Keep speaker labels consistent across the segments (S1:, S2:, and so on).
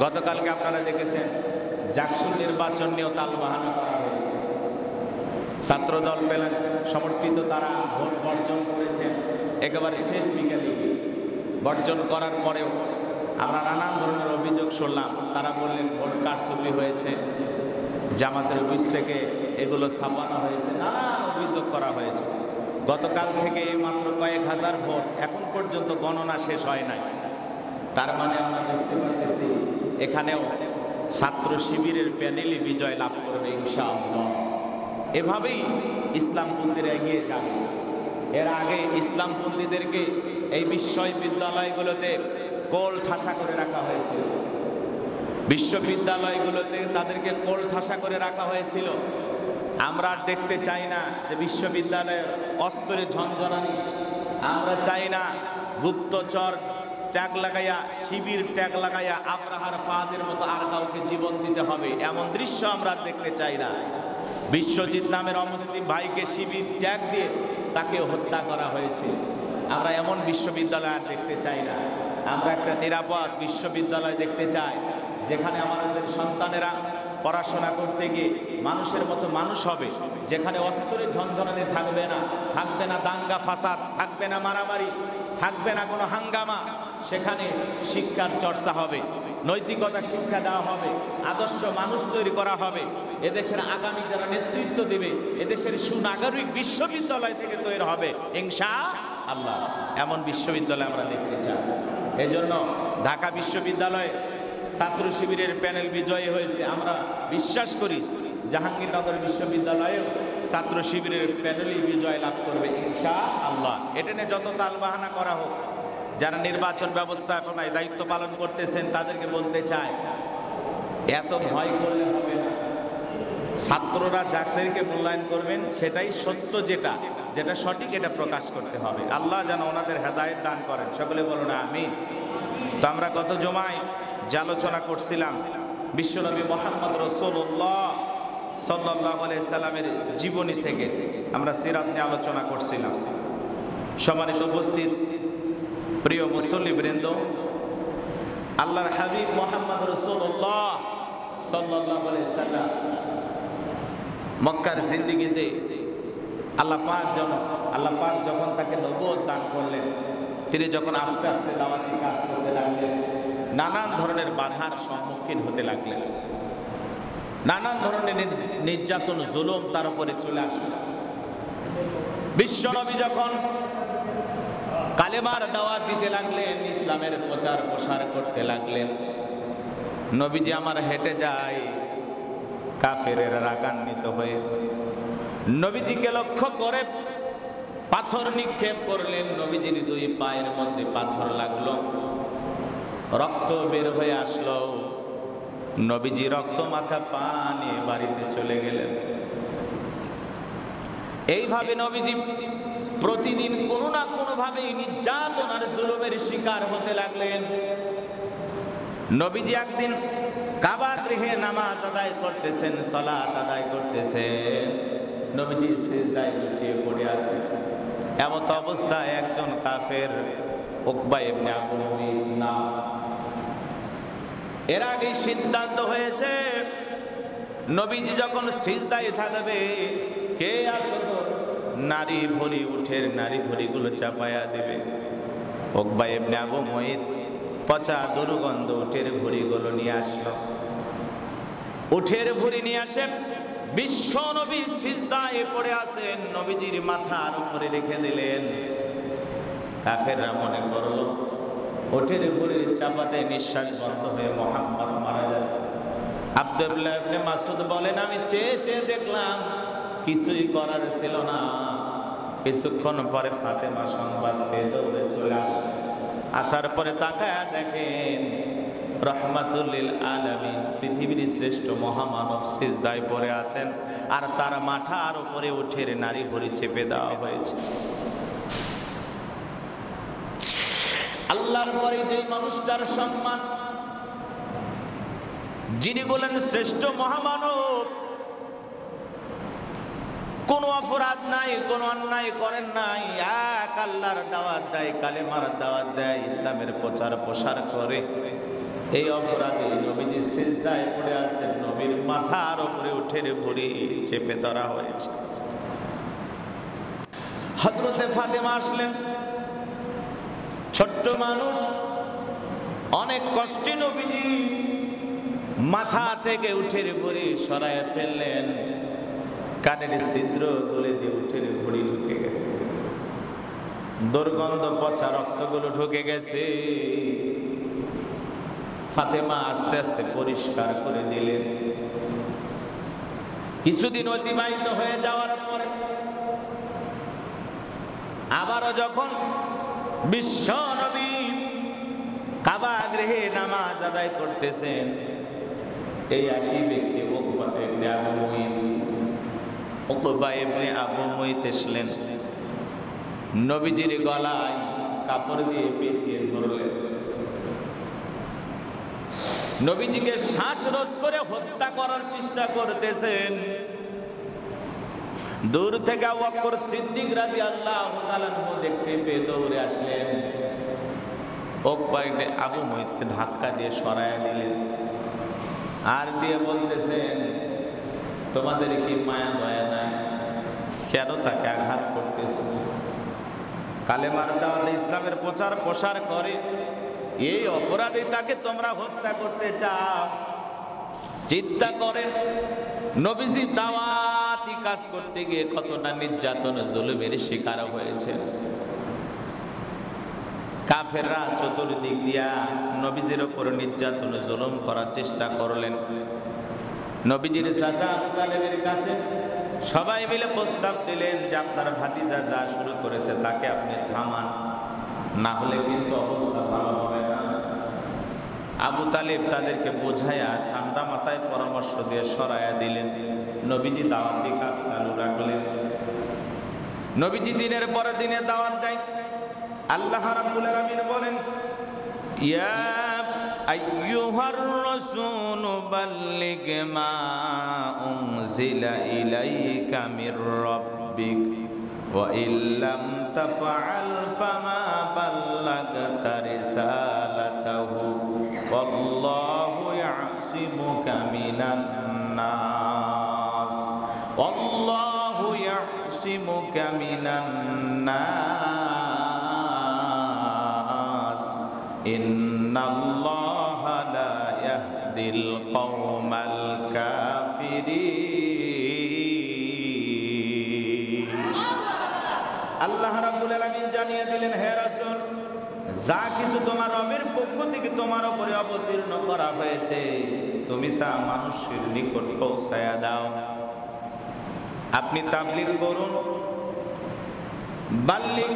S1: গতকালকে আপনারা দেখেছেন জাকসুর নির্বাচন নিয়েও তালবাহানা করা হয়েছে। ছাত্রদল পেলেন সমর্থিত, তারা ভোট বর্জন করেছেন একেবারে শেষ বিকেলে। বর্জন করার পরেও আমরা নানান ধরনের অভিযোগ শুনলাম। তারা বললেন ভোট কারচুপি হয়েছে, জামাতের অফিস থেকে এগুলো ছাপানো হয়েছে, নানান অভিযোগ করা হয়েছে। গতকাল থেকে মাত্র কয়েক হাজার ভোট, এখন পর্যন্ত গণনা শেষ হয় নাই। তার মানে আমরা বুঝতে পারতেছি এখানেও ছাত্র শিবিরের প্যানেলই বিজয় লাভ করবে ইনশাআল্লাহ। এভাবেই ইসলামপন্থীরা এগিয়ে যাবে। এর আগে ইসলামপন্থীদেরকে এই বিশ্ববিদ্যালয়গুলোতে কোল ঠাসা করে রাখা হয়েছিল। বিশ্ববিদ্যালয়গুলোতে তাদেরকে কোল ঠাসা করে রাখা হয়েছিল। আমরা আর দেখতে চাই না যে বিশ্ববিদ্যালয়ে অস্ত্রের ঝনঝনানি। আমরা চাই না গুপ্তচর ট্যাগ লাগাইয়া, শিবির ট্যাগ লাগাইয়া আব্রাহার ফাহাদের মতো আর কাউকে জীবন দিতে হবে, এমন দৃশ্য আমরা দেখতে চাই না। বিশ্বজিৎ নামের অমুসলিম ভাইকে শিবির ট্যাগ দিয়ে তাকে হত্যা করা হয়েছে। আমরা এমন বিশ্ববিদ্যালয় আর দেখতে চাই না। আমরা একটা নিরাপদ বিশ্ববিদ্যালয় দেখতে চাই, যেখানে আমাদের সন্তানেরা পড়াশোনা করতে গিয়ে মানুষের মতো মানুষ হবে, যেখানে অস্ত্রের ঝনঝনানি থাকবে না, থাকবে না দাঙ্গা ফাসাদ, থাকবে না মারামারি, থাকবে না কোনো হাঙ্গামা। সেখানে শিক্ষার চর্চা হবে, নৈতিকতা শিক্ষা দেওয়া হবে, আদর্শ মানুষ তৈরি করা হবে। এদেশের আগামী যারা নেতৃত্ব দেবে, এদেশের সুনাগরিক বিশ্ববিদ্যালয় থেকে তৈরি হবে ইনশাআল্লাহ। এমন বিশ্ববিদ্যালয় আমরা দেখতে চাই। এজন্য ঢাকা বিশ্ববিদ্যালয়ে ছাত্র শিবিরের প্যানেল বিজয়ী হয়েছে। আমরা বিশ্বাস করি জাহাঙ্গীরনগর বিশ্ববিদ্যালয়েও ছাত্র শিবিরের প্যানেলই বিজয় লাভ করবে ইনশাআল্লাহ। এটা নিয়ে যত তালবাহানা করা হোক, যারা নির্বাচন ব্যবস্থাপনায় দায়িত্ব পালন করতেছেন তাদেরকে বলতে চাই, এত ভয় করলে হবে না। ছাত্ররা যাদেরকে মূল্যায়ন করবেন সেটাই সত্য, যেটা যেটা সঠিক এটা প্রকাশ করতে হবে। আল্লাহ যেন ওনাদের হেদায়েত দান করেন, সকলে বলুন আমিন। তো আমরা গত জুমায় যে আলোচনা করছিলাম বিশ্বনবী মুহাম্মদ রাসূলুল্লাহ সাল্লাল্লাহু আলাইহি সাল্লামের জীবনী থেকে আমরা সিরাত নিয়ে আলোচনা করছিলাম। সম্মানিত উপস্থিত প্রিয় মুসল্লিবৃন্দ, আল্লাহর হাবিব মুহাম্মদ রাসূলুল্লাহ সাল্লাল্লাহু আলাইহি সাল্লাম মক্কার জিন্দেগিতে আল্লাহ পাক যখন তাকে নবুয়ত দান করলেন, তিনি যখন আস্তে আস্তে দাওয়াতি কাজ করতে লাগলেন, নানান ধরনের বাধার সম্মুখীন হতে লাগলেন। নানান ধরনের নির্যাতন জুলুম তার উপরে চলে আসলো। বিশ্বনবী যখন কালেমার দাওয়াত দিতে লাগলেন, ইসলামের প্রচার প্রসার করতে লাগলেন, নবীজি আমার হেঁটে যায়, কাফেরেরা রাগান্বিত হয়ে নবীজিকে লক্ষ্য করে পাথর নিক্ষেপ করলেন। নবীজির দুই পায়ের মধ্যে পাথর লাগলো, রক্ত বের হয়ে আসলো। নবীজি রক্ত মাখা পা নিয়ে বাড়িতে চলে গেলেন। এইভাবে নবীজি প্রতিদিন কোনো না কোনো ভাবে নির্যাতন আর জুলুমের শিকার হতে লাগলেন। নবীজি একদিন কাবা গৃহে নামাজ আদায় করতেছেন, সালাত আদায় করতেছেন, নবীজি সিজদায় লুটিয়ে পড়ে আছেন। এমত অবস্থায় একজন কাফের, উকবা ইবনে আবু মুঈত নাম, এর আগে সিদ্ধান্ত হয়েছে নবীজি যখন সিজদায় থাকবে, কে আসলো নারী ভরি, উঠের নারী ভরিগুলো চাপায়া দেবে। উকবা ইবনে আবু মুঈত পচা দুর্গন্ধ উঠের ভরিগুলো নিয়ে আসলো। উঠের ভরি নিয়ে আসেন, বিশ্ব নবী সিজদায় পড়ে আছেন, নবীজির মাথার উপরে রেখে দিলেন। কাফেররা মনে করলো উঠের ভরির চাপাতে নিঃশ্বাস বন্ধ হয়ে মুহাম্মদ মারা যাবে। আব্দুল্লাহ ইবনে মাসউদ বলেন, আমি চেয়ে চেয়ে দেখলাম কিছুই করার ছিল না। কিছুক্ষণ পরে ফাতেমা সংবাদ পেয়ে দৌড়ে চলে আসে। আসার পরে তাকায়া দেখেন রহমাতুল লিল আলামিন, পৃথিবীর শ্রেষ্ঠ মহামানব সিজদায় পড়ে আছেন, আর তার মাথার উপরে উঠের নারী ভরি চেপে দেওয়া হয়েছে। আল্লাহর পরে যেই মানুষটার সম্মান, যিনি বলেন শ্রেষ্ঠ মহামানব, কোনো অপরাধ নাই, কোনো অন্যায় করেন নাই, এক আল্লাহর দাওয়াত দেয়, কালেমার দাওয়াত দেয়, ইসলামের প্রচার প্রসার করে, এই অপরাধে নবীজি সিজদায় পড়ে আছেন, নবীর মাথার উপরে উঠে ভরি চেপে ধরা হয়েছে। হযরতে ফাতেমা আসলেন, ছোট্ট মানুষ, অনেক কষ্টে নবীজি মাথা থেকে উঠে ভরি সরায় ফেললেন। কানের ছিদ্র তুলে দিয়ে উঠে ভরি ঢুকে গেছে, দুর্গন্ধ পচা রক্তগুলো ঢুকে গেছে। ফাতেমা আস্তে আস্তে পরিষ্কার করে দিলেন। কিছুদিন অতিবাহিত হয়ে যাওয়ার পরে আবারও যখন বিশ্ব নবী কাবা গৃহে নামাজ আদায় করতেছেন, এই একই ব্যক্তি উকবা ইবনে আবু মুইত এসলেন, নবীজির গলায় কাপড় দিয়ে পেঁচিয়ে ধরলেন, নবীজিকে শ্বাসরোধ করে হত্যা করার চেষ্টা করতেছেন। দূর থেকে আবু বকর সিদ্দিক রাদিয়াল্লাহু তাআলা দেখতে পেয়ে দৌড়ে আসলেন, উকবা ইবনে আবু মুইতকে ধাক্কা দিয়ে সরায়া দিলেন, আর দিয়ে বলতেছেন, তোমাদের কি মায়া দয়া নাই? কেন তাকে আঘাত করতেছো? কালেমার দাওয়াতে ইসলামের প্রচার প্রসার করে, এই অপরাধে তাকে তোমরা হত্যা করতে চাও? চিন্তা করেন, নবীজি দাওয়াতি কাজ করতে গিয়ে কতটা নির্যাতন জুলুমের শিকার হয়েছে। কাফেররা চতুর্দিক দিয়া নবীজির উপর নির্যাতন জুলুম করার চেষ্টা করলেন। নবীজির চাচা আবু তালেবের কাছে সবাই মিলে প্রস্তাব দিলেন যে আপনার ভাতিজা যা শুরু করেছে তাকে আপনি থামান, না হলে কিন্তু অবস্থা ভালো হবে না। আবু তালেব তাদেরকে বোঝায়া ঠান্ডা মাথায় পরামর্শ দিয়ে সরায়া দিলেন। নবীজি দাওয়াতি কাজ চালু রাখলেন। নবীজি দিনের পর দিনে দাওয়াত দেয়। আল্লাহ রাব্বুল আলামিন বলেন, ইয়া আইয়ুহার রাসূল বাল্লিগ মা উনজিলা ইলাইকা মির রাব্বিক ওয়া ইল্লাম তাফআল ফামা বাল্লাগতা রিসালাতাহু ওয়াল্লাহু ইয়াসিমুকা মিনান নাস ওয়াল্লাহু ইয়াসিমুকা মিনান নাস ইন্নাল্লাহা লা ইয়াহদিল কওমাল কাফিরিন। আল্লাহ রাব্বুল আলামিন জানিয়ে দিলেন, হে রাসূল, যা কিছু তোমার রবের পক্ষ থেকে তোমার উপরে অবতীর্ণ করা হয়েছে তুমি তা মানুষের নিকট পৌঁছায়া দাও। আপনি তাবলীগ করুন। বাল্লিগ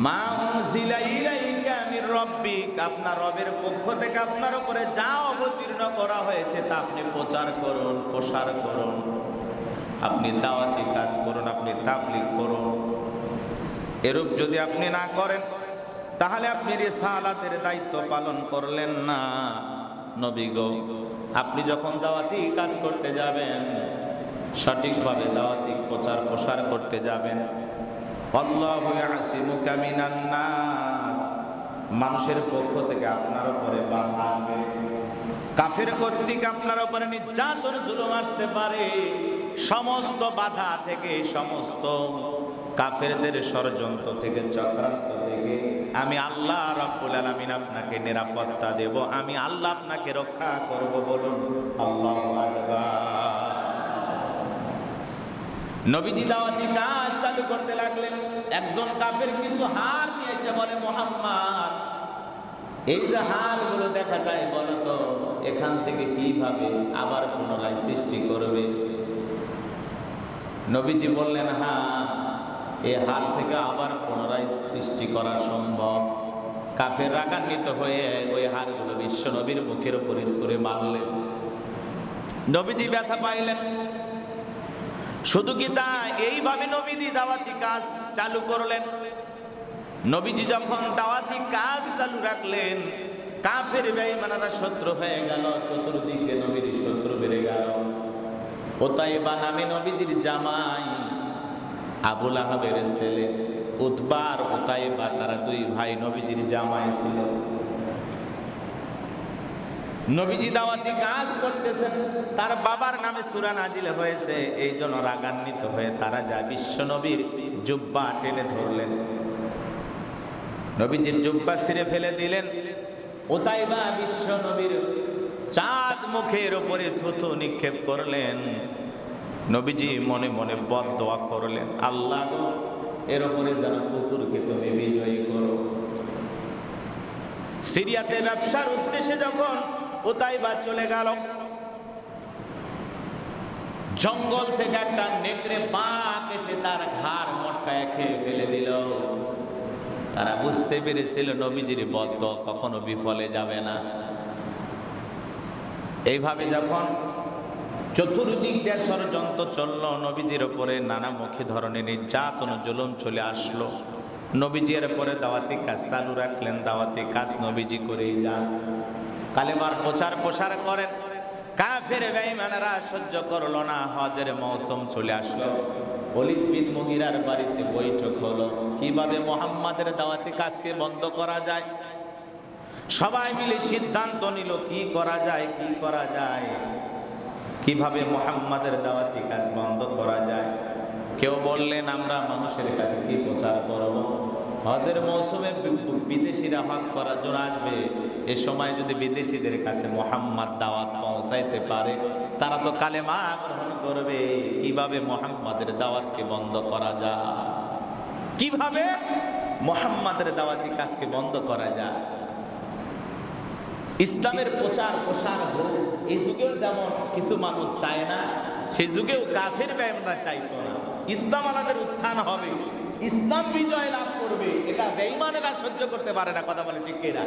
S1: মা উনজিলা ইলাইকা মির রাব্বিক, আপনার রবের পক্ষ থেকে আপনার উপরে যা অবতীর্ণ করা হয়েছে তা আপনি প্রচার করুন, প্রসার করুন, আপনি দাওয়াতি কাজ করুন, আপনি তাবলীগ করুন। এরূপ যদি আপনি না করেন তাহলে আপনি রিসালাতের দায়িত্ব পালন করলেন না। নবী গো, আপনি যখন দাওয়াতি কাজ করতে যাবেন, সঠিকভাবে দাওয়াতি প্রচার প্রসার করতে যাবেন, আল্লাহু ইয়াসিমুকা মিনান নাস, মানুষের পক্ষ থেকে আপনার উপরে বাধা আসবে, কাফের কর্তৃক আপনার উপরে নির্যাতন জুলুম আসতে পারে। সমস্ত বাধা থেকে, সমস্ত কাফেরদের ষড়যন্ত্র থেকে, চক্রান্ত থেকে আমি আল্লাহ রাব্বুল আলামিন আপনাকে নিরাপত্তা দেব, আমি আল্লাহ আপনাকে রক্ষা করব। বলুন আল্লাহু আকবার। নবীজি দাওয়াতি কাজ চালু করতে লাগলেন। একজন কাফের কিছু হার নিয়ে এসে বলে, মুহাম্মদ, এই যে হারগুলো দেখা যায়, বলো তো এখান থেকে কিভাবে আবার পুনরায় সৃষ্টি করবে? নবীজি বললেন, হ্যাঁ, এই হার থেকে আবার পুনরায় সৃষ্টি করা সম্ভব। কাফের রাগান্বিত হয়ে ওই হারগুলো বিশ্ব নবীর মুখের উপরে ছুঁড়ে মারলেন। নবীজি ব্যথা পাইলেন। শুধু কি তা, এইভাবে নবীজি দাওয়াতি কাজ চালু করলেন। নবীজি যখন দাওয়াতি কাজ চালু রাখলেন, কাফের বেঈমানরা শত্রু হয়ে গেল, চতুর্দিকে নবীর শত্রু বেড়ে গেল। উতাইবা নামে নবীজির জামাই, আবু লাহাবের ছেলে উতবা আর উতাইবা, তারা দুই ভাই নবীজির জামাই ছিল। নবীজি দাওয়াতি কাজ করতেছেন, তার বাবার নামে সূরা নাজিল হয়েছে, এই জন্য রাগান্বিত হয়ে তারা যায় বিশ্ব নবীর জুব্বা টেনে ধরলেন, নবীজির জুব্বা ছিঁড়ে ফেলে দিলেন। উতাইবা বিশ্ব নবীর চাঁদ মুখের উপরে থুথু নিক্ষেপ করলেন। নবীজি মনে মনে বদদোয়া করলেন, আল্লাহ গো, এর উপরে যেন কুকুরকে তুমি বিজয়ী করো। সিরিয়াতে ব্যবসার উদ্দেশ্যে যখন উতাইবা চলে গেল, জঙ্গল থেকে একটা নেকড়ে বাঘ এসে তার ঘাড় মটকায় খেয়ে ফেলে দিল। তারা বুঝতে পেরেছিল নবীজির বদদোয়া কখনো বিফলে যাবে না। এইভাবে যখন চতুর্দিক দিয়ে ষড়যন্ত্র চলল, নবীজির উপরে নানামুখী ধরনের নির্যাতন জুলুম চলে আসলো। নবীজির পরে দাওয়াতি কাজ চালু রাখলেন, দাওয়াতি কাজ নবীজি করেই যান, কালেমার প্রচার প্রসার করেন। কাফের বেঈমানেরা সহ্য করলো না। হজের মৌসুম চলে আসলো, ওলীদ বিন মুগীরার বাড়িতে বৈঠক হলো, কিভাবে মুহাম্মাদের দাওয়াতি কাজকে বন্ধ করা যায়। সবাই মিলে সিদ্ধান্ত নিল কি করা যায়, কি করা যায়, কিভাবে মুহাম্মাদের দাওয়াতি কাজ বন্ধ করা যায়। কেউ বললেন আমরা মানুষের কাছে কি প্রচার করব, হজের মৌসুমে বিদেশিরা হজ করার জন্য আসবে, এ সময় যদি বিদেশিদের কাছে মুহাম্মদ দাওয়াত পৌঁছাইতে পারে তারা তো কালেমা গ্রহণ করবে, কিভাবে মুহাম্মাদের দাওয়াতকে বন্ধ করা যায়, কিভাবে মুহাম্মাদের দাওয়াতি কাজকে বন্ধ করা যায়। ইসলামের প্রচার প্রসার হোক, এই যুগেও যেমন কিছু মানুষ চায় না, সেই যুগেও কাফের বেঈমানরা চাইতো না। ইসলাম আমাদের উত্থান হবে, ইসলাম বিজয় লাভ করবে, এটা বেঈমানেরা সহ্য করতে পারে না। কথা বলে ঠিক কিনা?